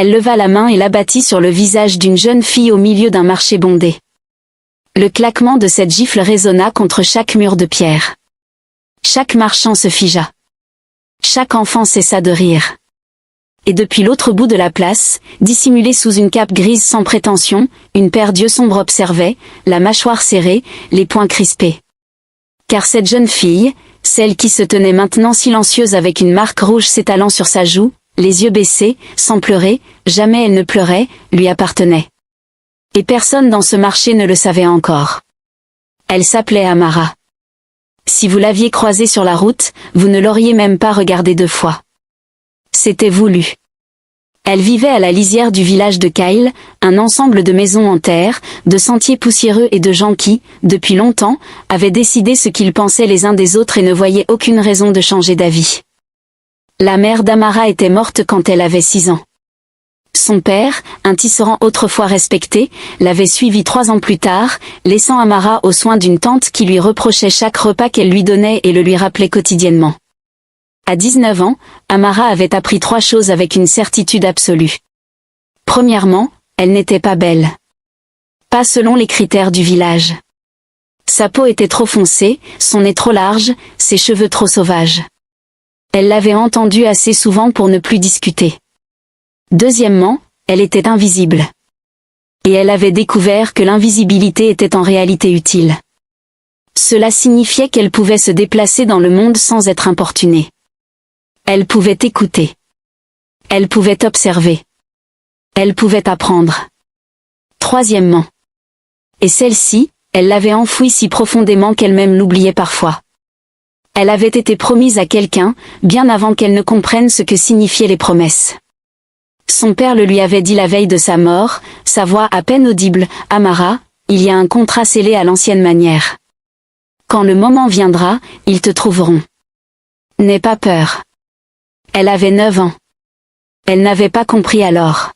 Elle leva la main et l'abattit sur le visage d'une jeune fille au milieu d'un marché bondé. Le claquement de cette gifle résonna contre chaque mur de pierre. Chaque marchand se figea. Chaque enfant cessa de rire. Et depuis l'autre bout de la place, dissimulée sous une cape grise sans prétention, une paire d'yeux sombres observait, la mâchoire serrée, les poings crispés. Car cette jeune fille, celle qui se tenait maintenant silencieuse avec une marque rouge s'étalant sur sa joue, les yeux baissés, sans pleurer, jamais elle ne pleurait, lui appartenait. Et personne dans ce marché ne le savait encore. Elle s'appelait Amara. Si vous l'aviez croisée sur la route, vous ne l'auriez même pas regardée 2 fois. C'était voulu. Elle vivait à la lisière du village de Kyle, un ensemble de maisons en terre, de sentiers poussiéreux et de gens qui, depuis longtemps, avaient décidé ce qu'ils pensaient les uns des autres et ne voyaient aucune raison de changer d'avis. La mère d'Amara était morte quand elle avait 6 ans. Son père, un tisserand autrefois respecté, l'avait suivi 3 ans plus tard, laissant Amara aux soins d'une tante qui lui reprochait chaque repas qu'elle lui donnait et le lui rappelait quotidiennement. À 19 ans, Amara avait appris 3 choses avec une certitude absolue. Premièrement, elle n'était pas belle. Pas selon les critères du village. Sa peau était trop foncée, son nez trop large, ses cheveux trop sauvages. Elle l'avait entendu assez souvent pour ne plus discuter. Deuxièmement, elle était invisible. Et elle avait découvert que l'invisibilité était en réalité utile. Cela signifiait qu'elle pouvait se déplacer dans le monde sans être importunée. Elle pouvait écouter. Elle pouvait observer. Elle pouvait apprendre. Troisièmement. Et celle-ci, elle l'avait enfouie si profondément qu'elle-même l'oubliait parfois. Elle avait été promise à quelqu'un, bien avant qu'elle ne comprenne ce que signifiaient les promesses. Son père le lui avait dit la veille de sa mort, sa voix à peine audible, « Amara, il y a un contrat scellé à l'ancienne manière. Quand le moment viendra, ils te trouveront. N'aie pas peur. » Elle avait 9 ans. Elle n'avait pas compris alors.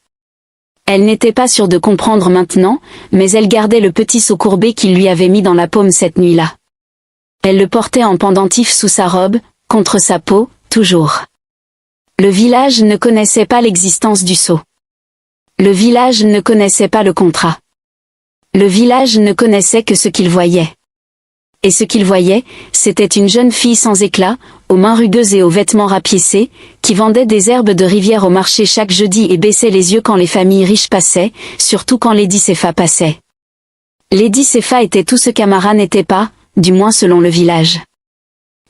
Elle n'était pas sûre de comprendre maintenant, mais elle gardait le petit seau courbé qu'il lui avait mis dans la paume cette nuit-là. Elle le portait en pendentif sous sa robe, contre sa peau, toujours. Le village ne connaissait pas l'existence du seau. Le village ne connaissait pas le contrat. Le village ne connaissait que ce qu'il voyait. Et ce qu'il voyait, c'était une jeune fille sans éclat, aux mains rugueuses et aux vêtements rapiécés, qui vendait des herbes de rivière au marché chaque jeudi et baissait les yeux quand les familles riches passaient, surtout quand Lady Sefa passait. Lady Sefa était tout ce qu'Amara n'était pas, du moins selon le village.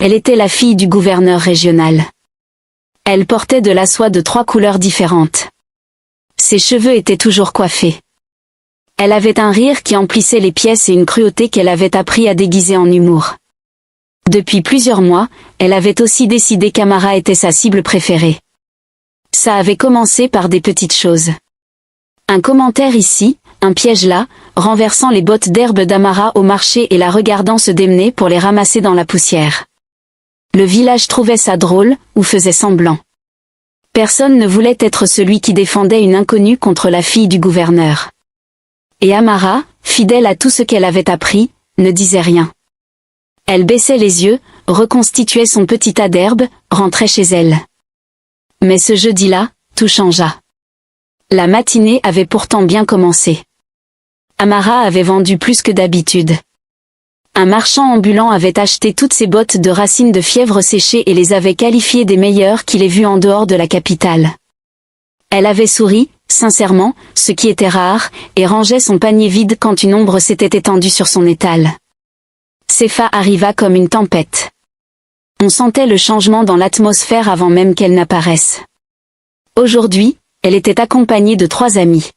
Elle était la fille du gouverneur régional. Elle portait de la soie de 3 couleurs différentes. Ses cheveux étaient toujours coiffés. Elle avait un rire qui emplissait les pièces et une cruauté qu'elle avait appris à déguiser en humour. Depuis plusieurs mois, elle avait aussi décidé qu'Amara était sa cible préférée. Ça avait commencé par des petites choses. Un commentaire ici, un piège là, renversant les bottes d'herbe d'Amara au marché et la regardant se démener pour les ramasser dans la poussière. Le village trouvait ça drôle, ou faisait semblant. Personne ne voulait être celui qui défendait une inconnue contre la fille du gouverneur. Et Amara, fidèle à tout ce qu'elle avait appris, ne disait rien. Elle baissait les yeux, reconstituait son petit tas d'herbe, rentrait chez elle. Mais ce jeudi-là, tout changea. La matinée avait pourtant bien commencé. Amara avait vendu plus que d'habitude. Un marchand ambulant avait acheté toutes ses bottes de racines de fièvre séchées et les avait qualifiées des meilleures qu'il ait vues en dehors de la capitale. Elle avait souri, sincèrement, ce qui était rare, et rangeait son panier vide quand une ombre s'était étendue sur son étal. Sefa arriva comme une tempête. On sentait le changement dans l'atmosphère avant même qu'elle n'apparaisse. Aujourd'hui, elle était accompagnée de 3 amies.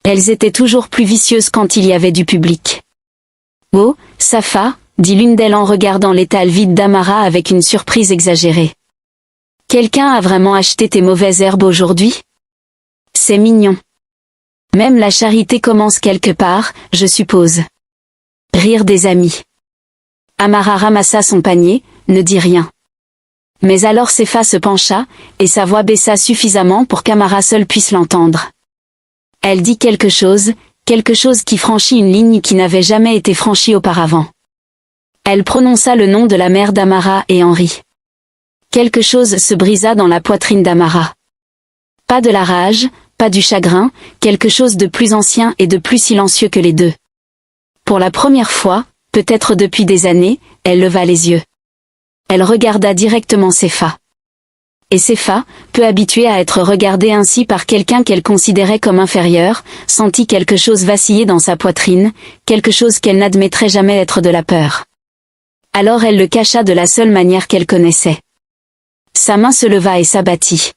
Elles étaient toujours plus vicieuses quand il y avait du public. « Oh, Safa » dit l'une d'elles en regardant l'étal vide d'Amara avec une surprise exagérée. « Quelqu'un a vraiment acheté tes mauvaises herbes aujourd'hui ? C'est mignon. Même la charité commence quelque part, je suppose. » Rire des amis. Amara ramassa son panier, ne dit rien. Mais alors Sefa se pencha, et sa voix baissa suffisamment pour qu'Amara seule puisse l'entendre. Elle dit quelque chose qui franchit une ligne qui n'avait jamais été franchie auparavant. Elle prononça le nom de la mère d'Amara et en rit. Quelque chose se brisa dans la poitrine d'Amara. Pas de la rage, pas du chagrin, quelque chose de plus ancien et de plus silencieux que les deux. Pour la première fois, peut-être depuis des années, elle leva les yeux. Elle regarda directement Sefa. Et Sefa, peu habituée à être regardée ainsi par quelqu'un qu'elle considérait comme inférieur, sentit quelque chose vaciller dans sa poitrine, quelque chose qu'elle n'admettrait jamais être de la peur. Alors elle le cacha de la seule manière qu'elle connaissait. Sa main se leva et s'abattit.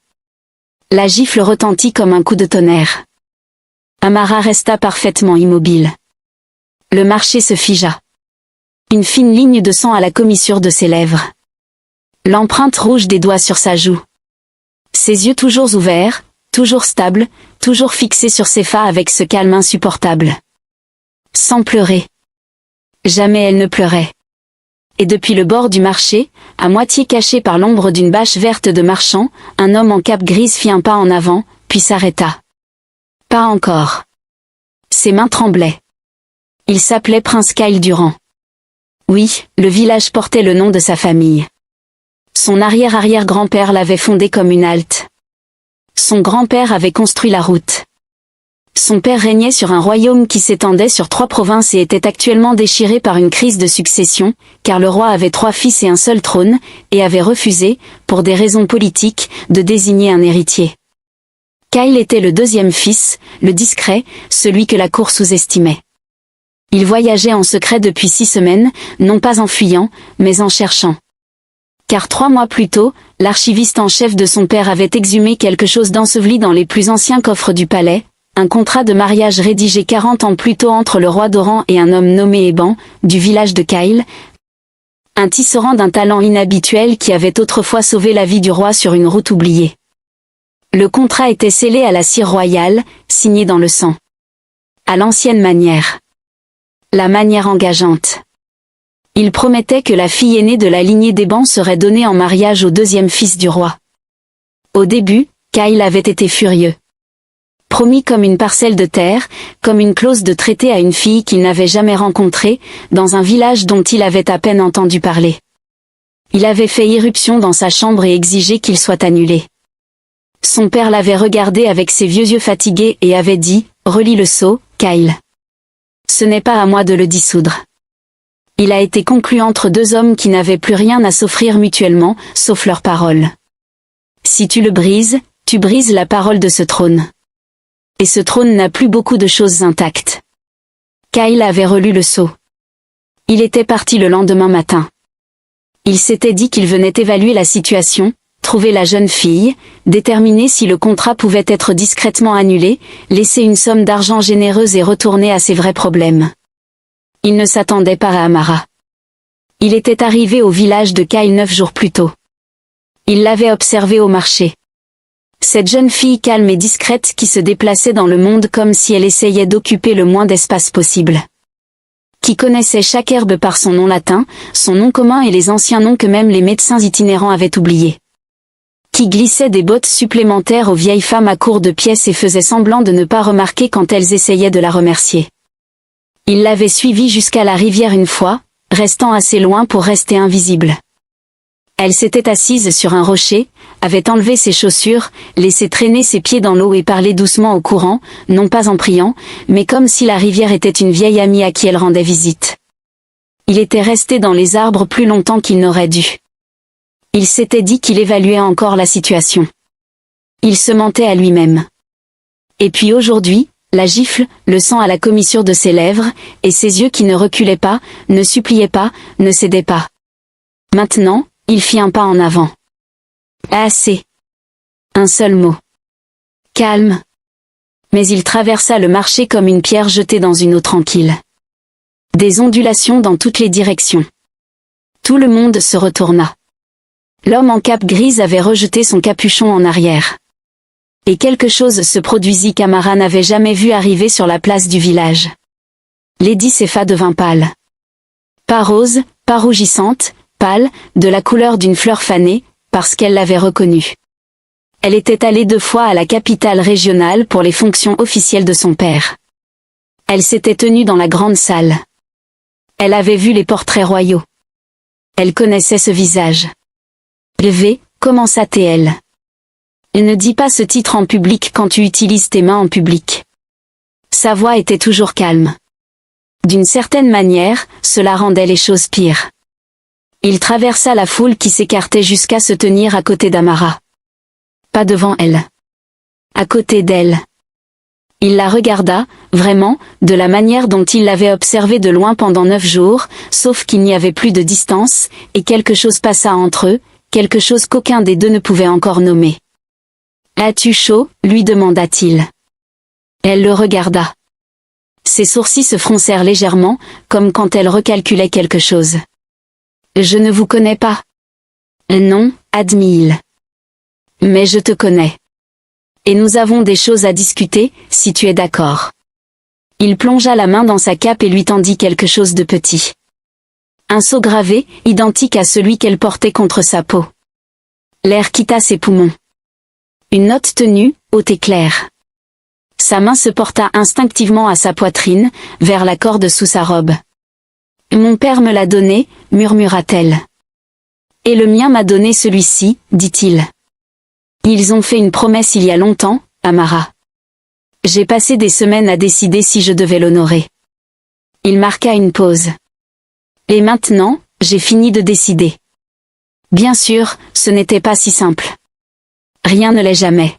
La gifle retentit comme un coup de tonnerre. Amara resta parfaitement immobile. Le marché se figea. Une fine ligne de sang à la commissure de ses lèvres. L'empreinte rouge des doigts sur sa joue. Ses yeux toujours ouverts, toujours stables, toujours fixés sur Sefa avec ce calme insupportable. Sans pleurer. Jamais elle ne pleurait. Et depuis le bord du marché, à moitié caché par l'ombre d'une bâche verte de marchand, un homme en cape grise fit un pas en avant, puis s'arrêta. Pas encore. Ses mains tremblaient. Il s'appelait Prince Kyle Durand. Oui, le village portait le nom de sa famille. Son arrière-arrière-grand-père l'avait fondé comme une halte. Son grand-père avait construit la route. Son père régnait sur un royaume qui s'étendait sur 3 provinces et était actuellement déchiré par une crise de succession, car le roi avait 3 fils et un seul trône, et avait refusé, pour des raisons politiques, de désigner un héritier. Kyle était le 2e fils, le discret, celui que la cour sous-estimait. Il voyageait en secret depuis 6 semaines, non pas en fuyant, mais en cherchant. Car 3 mois plus tôt, l'archiviste en chef de son père avait exhumé quelque chose d'enseveli dans les plus anciens coffres du palais, un contrat de mariage rédigé 40 ans plus tôt entre le roi d'Oran et un homme nommé Eban, du village de Kyle, un tisserand d'un talent inhabituel qui avait autrefois sauvé la vie du roi sur une route oubliée. Le contrat était scellé à la cire royale, signé dans le sang. À l'ancienne manière. La manière engageante. Il promettait que la fille aînée de la lignée d'Eban serait donnée en mariage au 2e fils du roi. Au début, Kyle avait été furieux. Promis comme une parcelle de terre, comme une clause de traité à une fille qu'il n'avait jamais rencontrée, dans un village dont il avait à peine entendu parler. Il avait fait irruption dans sa chambre et exigé qu'il soit annulé. Son père l'avait regardé avec ses vieux yeux fatigués et avait dit « Relis le sceau, Kyle. Ce n'est pas à moi de le dissoudre. » Il a été conclu entre 2 hommes qui n'avaient plus rien à s'offrir mutuellement, sauf leurs paroles. Si tu le brises, tu brises la parole de ce trône. Et ce trône n'a plus beaucoup de choses intactes. Kyle avait relu le sceau. Il était parti le lendemain matin. Il s'était dit qu'il venait évaluer la situation, trouver la jeune fille, déterminer si le contrat pouvait être discrètement annulé, laisser une somme d'argent généreuse et retourner à ses vrais problèmes. Il ne s'attendait pas à Amara. Il était arrivé au village de Kyle 9 jours plus tôt. Il l'avait observée au marché. Cette jeune fille calme et discrète qui se déplaçait dans le monde comme si elle essayait d'occuper le moins d'espace possible. Qui connaissait chaque herbe par son nom latin, son nom commun et les anciens noms que même les médecins itinérants avaient oubliés. Qui glissait des bottes supplémentaires aux vieilles femmes à court de pièces et faisait semblant de ne pas remarquer quand elles essayaient de la remercier. Il l'avait suivie jusqu'à la rivière une fois, restant assez loin pour rester invisible. Elle s'était assise sur un rocher, avait enlevé ses chaussures, laissé traîner ses pieds dans l'eau et parlait doucement au courant, non pas en priant, mais comme si la rivière était une vieille amie à qui elle rendait visite. Il était resté dans les arbres plus longtemps qu'il n'aurait dû. Il s'était dit qu'il évaluait encore la situation. Il se mentait à lui-même. Et puis aujourd'hui, la gifle, le sang à la commissure de ses lèvres, et ses yeux qui ne reculaient pas, ne suppliaient pas, ne cédaient pas. Maintenant, il fit un pas en avant. Assez. Un seul mot. Calme. Mais il traversa le marché comme une pierre jetée dans une eau tranquille. Des ondulations dans toutes les directions. Tout le monde se retourna. L'homme en cape grise avait rejeté son capuchon en arrière. Et quelque chose se produisit qu'Amara n'avait jamais vu arriver sur la place du village. Lady Sefa devint pâle. Pas rose, pas rougissante, pâle, de la couleur d'une fleur fanée, parce qu'elle l'avait reconnue. Elle était allée 2 fois à la capitale régionale pour les fonctions officielles de son père. Elle s'était tenue dans la grande salle. Elle avait vu les portraits royaux. Elle connaissait ce visage. Levé, commença-t-elle. Ne dis pas ce titre en public quand tu utilises tes mains en public. Sa voix était toujours calme. D'une certaine manière, cela rendait les choses pires. Il traversa la foule qui s'écartait jusqu'à se tenir à côté d'Amara. Pas devant elle. À côté d'elle. Il la regarda, vraiment, de la manière dont il l'avait observée de loin pendant 9 jours, sauf qu'il n'y avait plus de distance, et quelque chose passa entre eux, quelque chose qu'aucun des deux ne pouvait encore nommer. « As-tu chaud ?» lui demanda-t-il. Elle le regarda. Ses sourcils se froncèrent légèrement, comme quand elle recalculait quelque chose. « Je ne vous connais pas. »« Non, » admit-il. « Mais je te connais. Et nous avons des choses à discuter, si tu es d'accord. » Il plongea la main dans sa cape et lui tendit quelque chose de petit. Un sceau gravé, identique à celui qu'elle portait contre sa peau. L'air quitta ses poumons. Une note tenue, haute et claire. Sa main se porta instinctivement à sa poitrine, vers la corde sous sa robe. « Mon père me l'a donné, » murmura-t-elle. « Et le mien m'a donné celui-ci, » dit-il. Ils ont fait une promesse il y a longtemps, Amara. J'ai passé des semaines à décider si je devais l'honorer. Il marqua une pause. Et maintenant, j'ai fini de décider. Bien sûr, ce n'était pas si simple. Rien ne l'est jamais.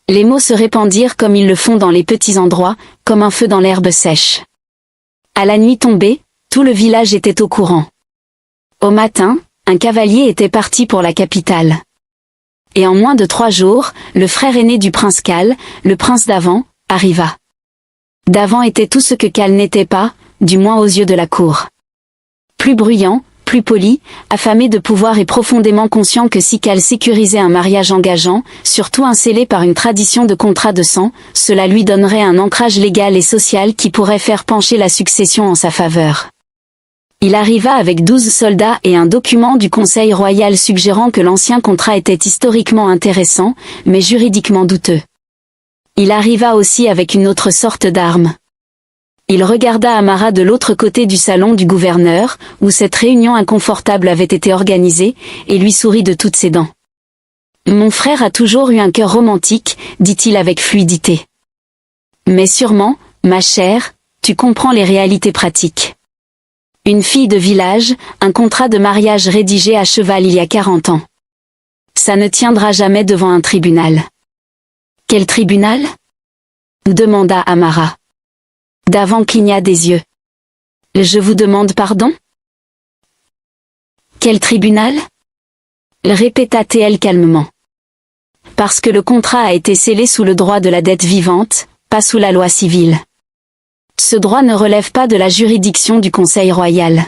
Les mots se répandirent comme ils le font dans les petits endroits, comme un feu dans l'herbe sèche. À la nuit tombée, tout le village était au courant. Au matin, un cavalier était parti pour la capitale. Et en moins de 3 jours, le frère aîné du prince Cal, le prince d'Avan, arriva. D'Avan était tout ce que Cal n'était pas, du moins aux yeux de la cour. Plus bruyant, plus poli, affamé de pouvoir et profondément conscient que si Cal sécurisait un mariage engageant, surtout scellé par une tradition de contrat de sang, cela lui donnerait un ancrage légal et social qui pourrait faire pencher la succession en sa faveur. Il arriva avec 12 soldats et un document du Conseil royal suggérant que l'ancien contrat était historiquement intéressant, mais juridiquement douteux. Il arriva aussi avec une autre sorte d'arme. Il regarda Amara de l'autre côté du salon du gouverneur, où cette réunion inconfortable avait été organisée, et lui sourit de toutes ses dents. « Mon frère a toujours eu un cœur romantique, » dit-il avec fluidité. « Mais sûrement, ma chère, tu comprends les réalités pratiques. Une fille de village, un contrat de mariage rédigé à cheval il y a 40 ans. Ça ne tiendra jamais devant un tribunal. »« Quel tribunal ?» demanda Amara. D'Avan cligna des yeux. « Je vous demande pardon ? » ?»« Quel tribunal ?» répéta-t-elle calmement. « Parce que le contrat a été scellé sous le droit de la dette vivante, pas sous la loi civile. Ce droit ne relève pas de la juridiction du Conseil royal.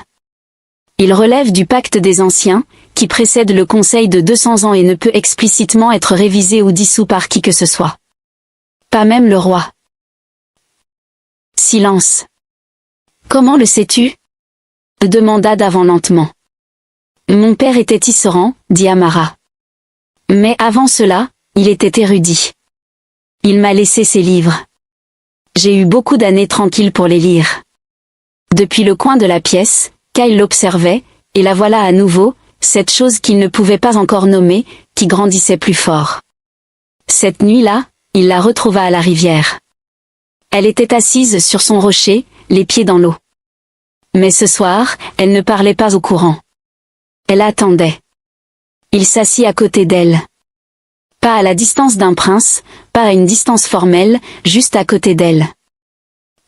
Il relève du pacte des anciens, qui précède le Conseil de 200 ans et ne peut explicitement être révisé ou dissous par qui que ce soit. Pas même le roi. » Silence. « Comment le sais-tu » demanda d'Avan lentement. « Mon père était tisserand, » dit Amara. « Mais avant cela, il était érudit. Il m'a laissé ses livres. J'ai eu beaucoup d'années tranquilles pour les lire. » Depuis le coin de la pièce, Kyle l'observait, et la voilà à nouveau, cette chose qu'il ne pouvait pas encore nommer, qui grandissait plus fort. Cette nuit-là, il la retrouva à la rivière. Elle était assise sur son rocher, les pieds dans l'eau. Mais ce soir, elle ne parlait pas au courant. Elle attendait. Il s'assit à côté d'elle. Pas à la distance d'un prince, pas à une distance formelle, juste à côté d'elle.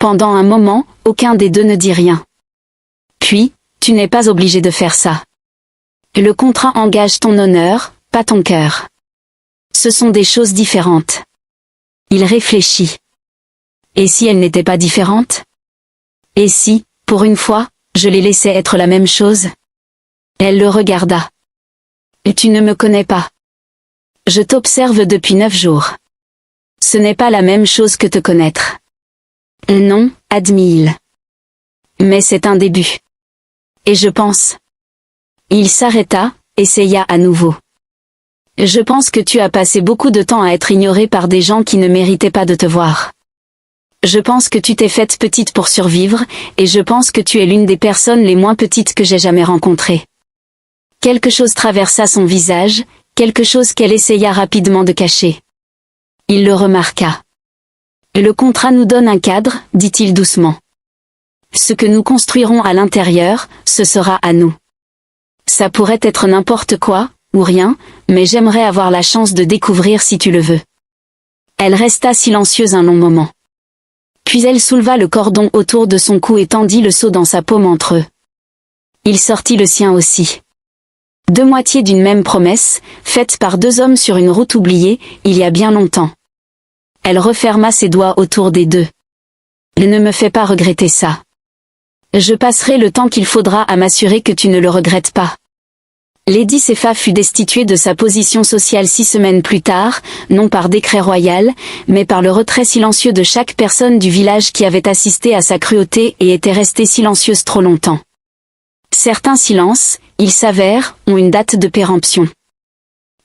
Pendant un moment, aucun des deux ne dit rien. Puis, tu n'es pas obligé de faire ça. Le contrat engage ton honneur, pas ton cœur. Ce sont des choses différentes. Il réfléchit. Et si elle n'était pas différente ? Et si, pour une fois, je les laissais être la même chose ? Elle le regarda. Tu ne me connais pas. Je t'observe depuis 9 jours. Ce n'est pas la même chose que te connaître. Non, admit-il. Mais c'est un début. Et je pense. Il s'arrêta, essaya à nouveau. Je pense que tu as passé beaucoup de temps à être ignoré par des gens qui ne méritaient pas de te voir. Je pense que tu t'es faite petite pour survivre, et je pense que tu es l'une des personnes les moins petites que j'ai jamais rencontrées. Quelque chose traversa son visage, quelque chose qu'elle essaya rapidement de cacher. Il le remarqua. Le contrat nous donne un cadre, dit-il doucement. Ce que nous construirons à l'intérieur, ce sera à nous. Ça pourrait être n'importe quoi, ou rien, mais j'aimerais avoir la chance de découvrir si tu le veux. Elle resta silencieuse un long moment. Puis elle souleva le cordon autour de son cou et tendit le seau dans sa paume entre eux. Il sortit le sien aussi. Deux moitiés d'une même promesse, faite par deux hommes sur une route oubliée, il y a bien longtemps. Elle referma ses doigts autour des deux. Ne me fais pas regretter ça. Je passerai le temps qu'il faudra à m'assurer que tu ne le regrettes pas. Lady Sefa fut destituée de sa position sociale 6 semaines plus tard, non par décret royal, mais par le retrait silencieux de chaque personne du village qui avait assisté à sa cruauté et était restée silencieuse trop longtemps. Certains silences, il s'avère, ont une date de péremption.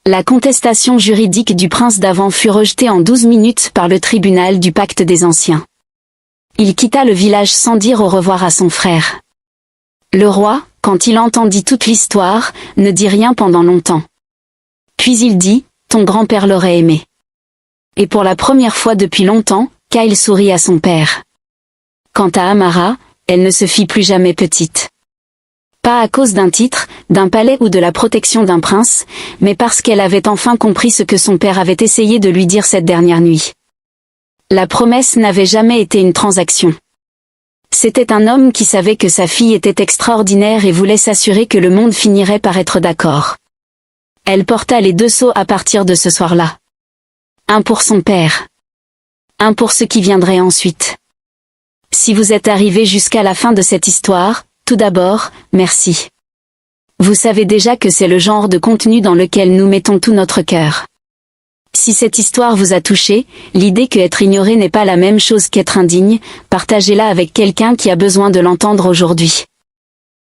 La contestation juridique du prince d'Avan fut rejetée en 12 minutes par le tribunal du pacte des anciens. Il quitta le village sans dire au revoir à son frère. Le roi, quand il entendit toute l'histoire, ne dit rien pendant longtemps. Puis il dit, « Ton grand-père l'aurait aimé. » Et pour la première fois depuis longtemps, Kyle sourit à son père. Quant à Amara, elle ne se fit plus jamais petite. Pas à cause d'un titre, d'un palais ou de la protection d'un prince, mais parce qu'elle avait enfin compris ce que son père avait essayé de lui dire cette dernière nuit. La promesse n'avait jamais été une transaction. C'était un homme qui savait que sa fille était extraordinaire et voulait s'assurer que le monde finirait par être d'accord. Elle porta les 2 seaux à partir de ce soir-là. Un pour son père. Un pour ce qui viendrait ensuite. Si vous êtes arrivé jusqu'à la fin de cette histoire, tout d'abord, merci. Vous savez déjà que c'est le genre de contenu dans lequel nous mettons tout notre cœur. Si cette histoire vous a touché, l'idée que être ignoré n'est pas la même chose qu'être indigne, partagez-la avec quelqu'un qui a besoin de l'entendre aujourd'hui.